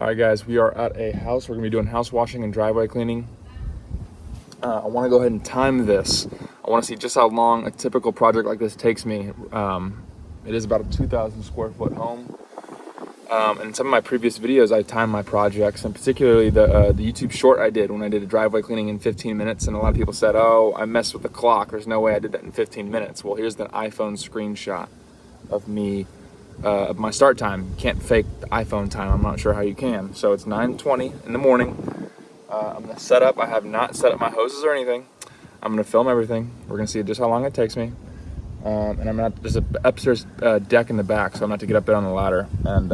All right, guys, we are at a house. We're gonna be doing house washing and driveway cleaning. I wanna go ahead and time this. I wanna see just how long a typical project like this takes me. It is about a 2,000 square foot home. In some of my previous videos, I timed my projects, and particularly the YouTube short I did when I did a driveway cleaning in 15 minutes. And a lot of people said, oh, I messed with the clock. There's no way I did that in 15 minutes. Well, here's the iPhone screenshot of me, of my start time. You can't fake the iPhone time. I'm not sure how you can. So it's 9:20 in the morning. I'm gonna set up. I have not set up my hoses or anything. I'm gonna film everything. We're gonna see just how long it takes me. And I'm not, there's an upstairs deck in the back, so I'm gonna have to get up there on the ladder and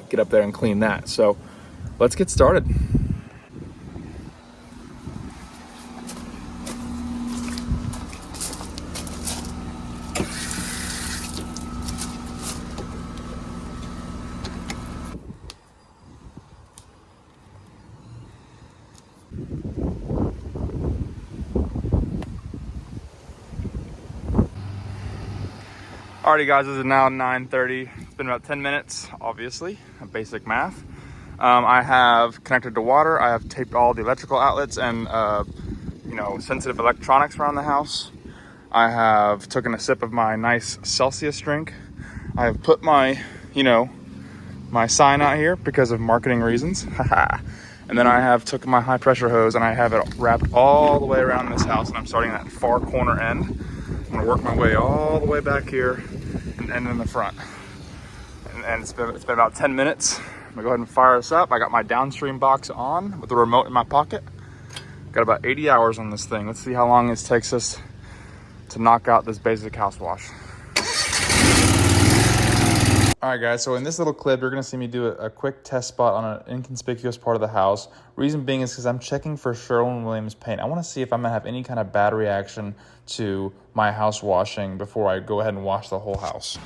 get up there and clean that. So let's get started. Alrighty, guys, this is now 9:30. It's been about 10 minutes, obviously, basic math. I have connected to water. I have taped all the electrical outlets and sensitive electronics around the house. I have taken a sip of my nice Celsius drink. I have put my, my sign out here because of marketing reasons. And then I have took my high pressure hose and I have it wrapped all the way around this house, and I'm starting at that far corner end. I'm gonna work my way all the way back here and end in the front. And it's been about 10 minutes. I'm gonna go ahead and fire this up. I got my downstream box on with the remote in my pocket. Got about 80 hours on this thing. Let's see how long this takes us to knock out this basic house wash. All right, guys, so in this little clip, you're gonna see me do a quick test spot on an inconspicuous part of the house. Reason being is because I'm checking for Sherwin-Williams paint. I wanna see if I'm gonna have any kind of bad reaction to my house washing before I go ahead and wash the whole house.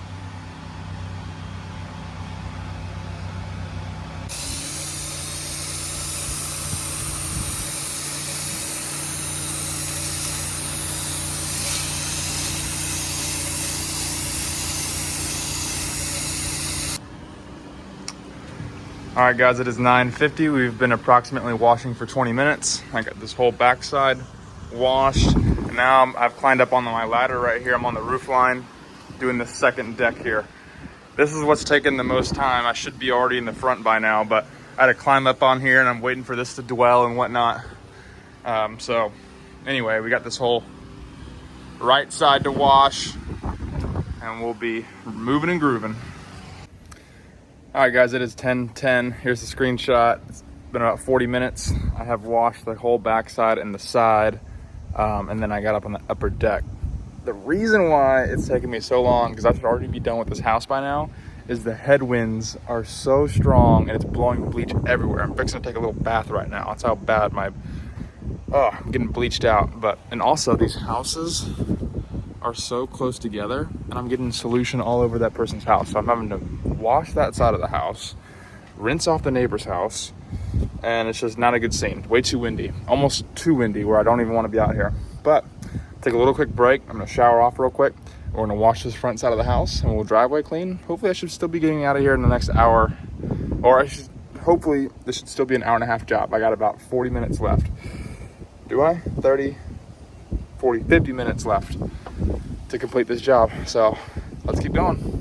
All right, guys, it is 9:50. We've been approximately washing for 20 minutes. I got this whole backside washed. And now I've climbed up on my ladder right here. I'm on the roof line doing the second deck here. This is what's taken the most time. I should be already in the front by now, but I had to climb up on here and I'm waiting for this to dwell and whatnot. So anyway, we got this whole right side to wash and we'll be moving and grooving. All right, guys, it is 10:10. Here's the screenshot. It's been about 40 minutes. I have washed the whole backside and the side, and then I got up on the upper deck. The reason why it's taking me so long, because I should already be done with this house by now, is the headwinds are so strong and it's blowing bleach everywhere. I'm fixing to take a little bath right now. That's how bad I'm getting bleached out. And also these houses are so close together and I'm getting solution all over that person's house. So I'm having to wash that side of the house, rinse off the neighbor's house, and it's just not a good scene. Way too windy, almost too windy where I don't even want to be out here. But take a little quick break. I'm gonna shower off real quick. We're gonna wash this front side of the house and we'll driveway clean. Hopefully I should still be getting out of here in the next hour, or hopefully this should still be an hour and a half job. I got about 40 minutes left. Do I? 30, 40, 50 minutes left to complete this job. So let's keep going.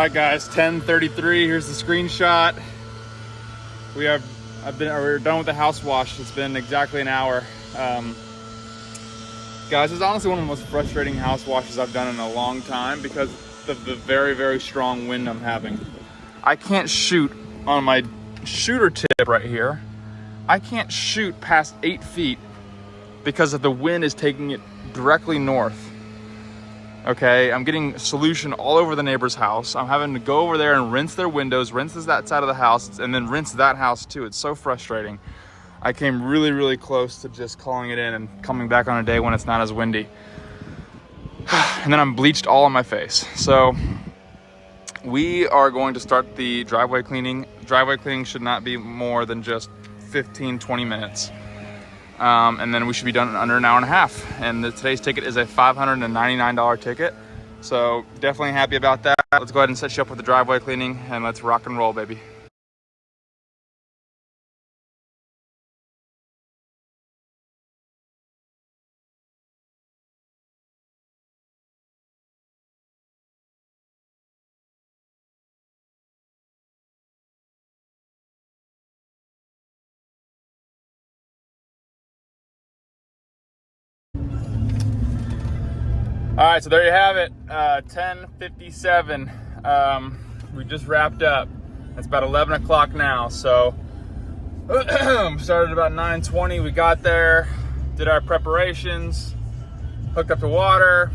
right, guys, 10:33. Here's the screenshot. We're done with the house wash. It's been exactly an hour. Guys, it's honestly one of the most frustrating house washes I've done in a long time because of the very, very strong wind I'm having. I can't shoot on my shooter tip right here. I can't shoot past 8 feet because of the wind is taking it directly north. Okay, I'm getting solution all over the neighbor's house. I'm having to go over there and rinse their windows, rinse that side of the house, and then rinse that house too. It's so frustrating. I came really, really close to just calling it in and coming back on a day when it's not as windy. And then I'm bleached all on my face. So we are going to start the driveway cleaning. Driveway cleaning should not be more than just 15, 20 minutes. And then we should be done in under an hour and a half. And today's ticket is a $599 ticket. So definitely happy about that. Let's go ahead and set you up with the driveway cleaning and let's rock and roll, baby. All right, so there you have it, 10:57. We just wrapped up. It's about 11 o'clock now, so started about 9:20. We got there, did our preparations, hooked up to water,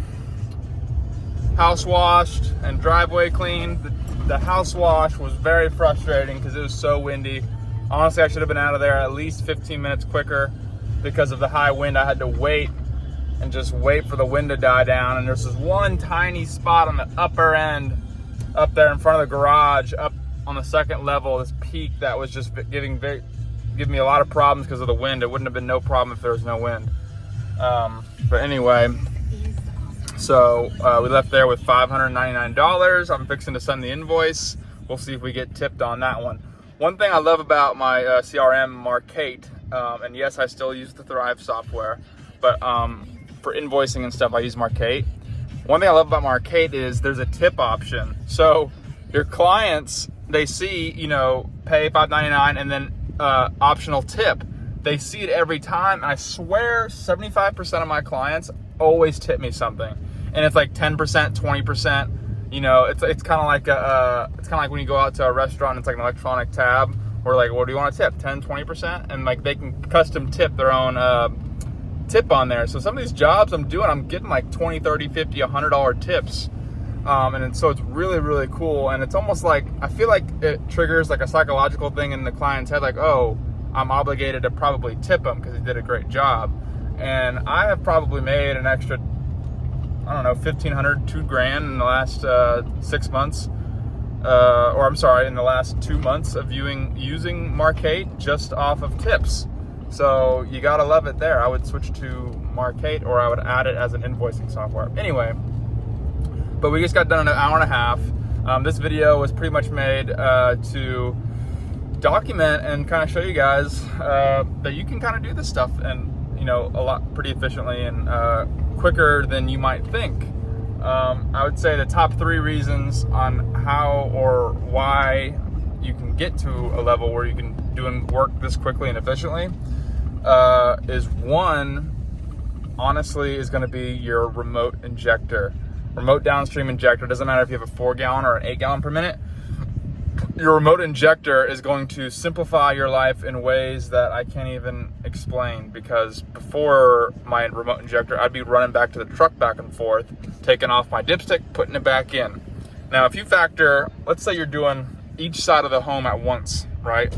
house washed, and driveway cleaned. The house wash was very frustrating because it was so windy. Honestly, I should have been out of there at least 15 minutes quicker because of the high wind. I had to wait and just wait for the wind to die down. And there's this one tiny spot on the upper end up there in front of the garage, up on the second level, this peak that was just giving me a lot of problems because of the wind. It wouldn't have been no problem if there was no wind. But anyway, so we left there with $599. I'm fixing to send the invoice. We'll see if we get tipped on that one. One thing I love about my CRM, Markate, and yes, I still use the Thrive software, but for invoicing and stuff, I use Markate. One thing I love about Markate is there's a tip option. So your clients, they see, pay $5.99 and then optional tip. They see it every time. And I swear 75% of my clients always tip me something. And it's like 10%, 20%. It's kind of like when you go out to a restaurant, it's like an electronic tab where like, what do you want to tip? 10, 20%? And like they can custom tip their own tip on there. So some of these jobs I'm doing, I'm getting like 20, 30, 50, $100 tips. So it's really, really cool. And it's almost like, I feel like it triggers like a psychological thing in the client's head, like, oh, I'm obligated to probably tip him because he did a great job. And I have probably made an extra, I don't know, $1,500, $2,000 in the last 6 months. In the last 2 months of using Markate just off of tips. So you gotta love it there. I would switch to Markate or I would add it as an invoicing software. Anyway, but we just got done in an hour and a half. This video was pretty much made to document and kind of show you guys that you can kind of do this stuff and a lot pretty efficiently and quicker than you might think. I would say the top 3 reasons on how or why you can get to a level where you can do work this quickly and efficiently is one, honestly, is going to be your remote injector. Remote downstream injector. Doesn't matter if you have a 4-gallon or an 8-gallon per minute. Your remote injector is going to simplify your life in ways that I can't even explain, because before my remote injector, I'd be running back to the truck back and forth, taking off my dipstick, putting it back in. Now, if you factor, let's say you're doing each side of the home at once, right?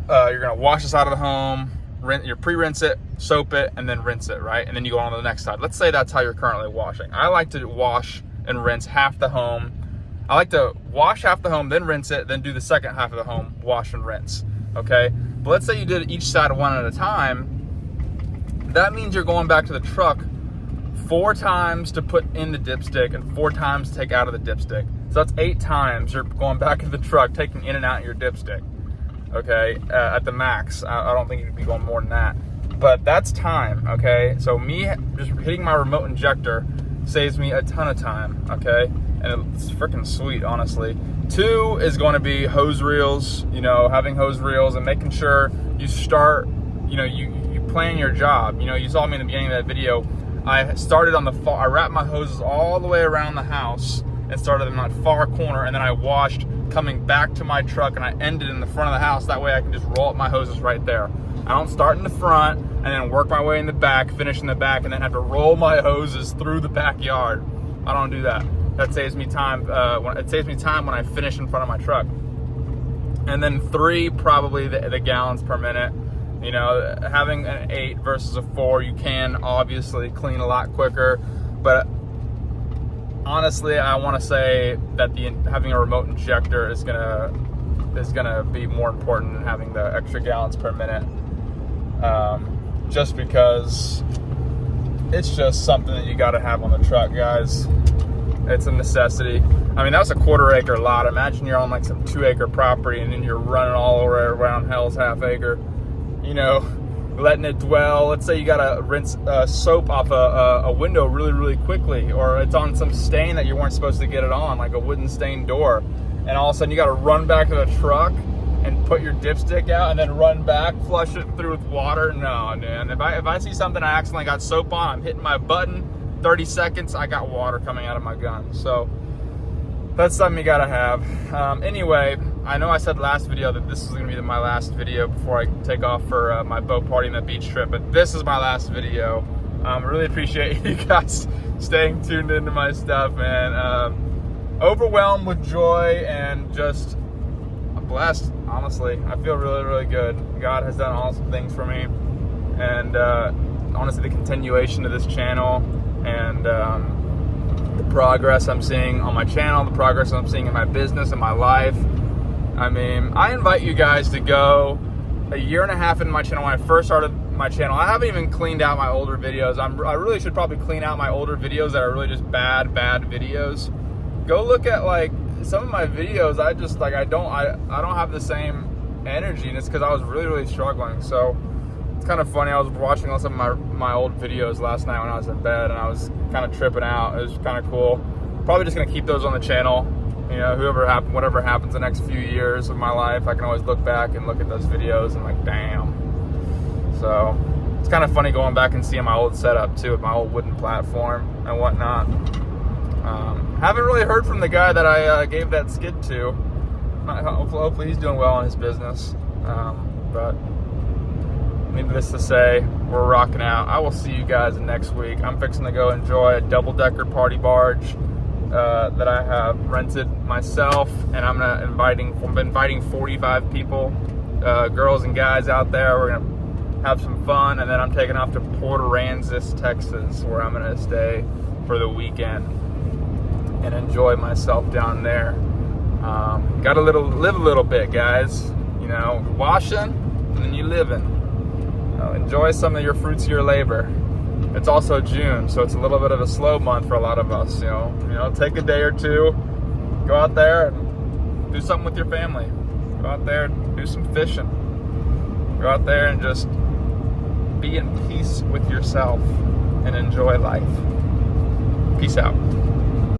You're gonna wash the side of the home, you pre-rinse it, soap it, and then rinse it, right? And then you go on to the next side. Let's say that's how you're currently washing. I like to wash and rinse half the home. I like to wash half the home, then rinse it, then do the second half of the home, wash and rinse, okay? But let's say you did each side one at a time. That means you're going back to the truck 4 times to put in the dipstick and 4 times to take out of the dipstick. So that's 8 times you're going back in the truck, taking in and out your dipstick, okay, at the max. I don't think you'd be going more than that. But that's time, okay? So me just hitting my remote injector saves me a ton of time, okay? and it's freaking sweet, honestly. 2 is going to be hose reels, you know, having hose reels and making sure you start, you know, you plan your job. You know, you saw me in the beginning of that video. I started on the far, I wrapped my hoses all the way around the house and started in that far corner, and then I washed coming back to my truck, and I ended in the front of the house. That way I can just roll up my hoses right there. I don't start in the front and then work my way in the back, finish in the back, and then have to roll my hoses through the backyard. I don't do that. That saves me time. It saves me time when I finish in front of my truck. And then 3, probably the gallons per minute. You know, having an 8 versus a 4, you can obviously clean a lot quicker, but honestly, I want to say that having a remote injector is gonna be more important than having the extra gallons per minute. Just because it's just something that you got to have on the truck, guys. It's a necessity. I mean, that's a 1/4 acre lot. Imagine you're on like some 2 acre property and then you're running all around hell's half acre, you know, letting it dwell. Let's say you got to rinse soap off a window really, really quickly, or it's on some stain that you weren't supposed to get it on, like a wooden stained door. And all of a sudden you got to run back to the truck and put your dipstick out and then run back, flush it through with water. No, man. If I see something I accidentally got soap on, I'm hitting my button, 30 seconds, I got water coming out of my gun. So that's something you gotta have. Anyway, I know I said last video that this is gonna be my last video before I take off for my boat party and the beach trip, but this is my last video. Really appreciate you guys staying tuned into my stuff, man. Overwhelmed with joy and just blessed, honestly. I feel really, really good. God has done awesome things for me, and honestly, the continuation of this channel and the progress I'm seeing on my channel, the progress I'm seeing in my business and my life. I mean, I invite you guys to go a 1.5 years into my channel. When I first started my channel, I haven't even cleaned out my older videos. I really should probably clean out my older videos that are really just bad videos. Go look at like some of my videos. I don't have the same energy, and it's because I was really, really struggling. So it's kind of funny. I was watching some of my old videos last night when I was in bed, and I was kind of tripping out. It was kind of cool. Probably just gonna keep those on the channel. You know, whatever happens the next few years of my life, I can always look back and look at those videos and like, damn. So it's kind of funny going back and seeing my old setup too, with my old wooden platform and whatnot. Haven't really heard from the guy that I gave that skid to. Hopefully he's doing well in his business. But needless to say, we're rocking out. I will see you guys next week. I'm fixing to go enjoy a double-decker party barge that I have rented myself, and I'm inviting 45 people, girls and guys out there. We're gonna have some fun, and then I'm taking off to Port Aransas, Texas, where I'm gonna stay for the weekend and enjoy myself down there. Got to live a little bit, guys. You know, washing and then you living. Enjoy some of your fruits of your labor. It's also June, so it's a little bit of a slow month for a lot of us. You know, take a day or two, go out there and do something with your family. Go out there and do some fishing. Go out there and just be in peace with yourself and enjoy life. Peace out.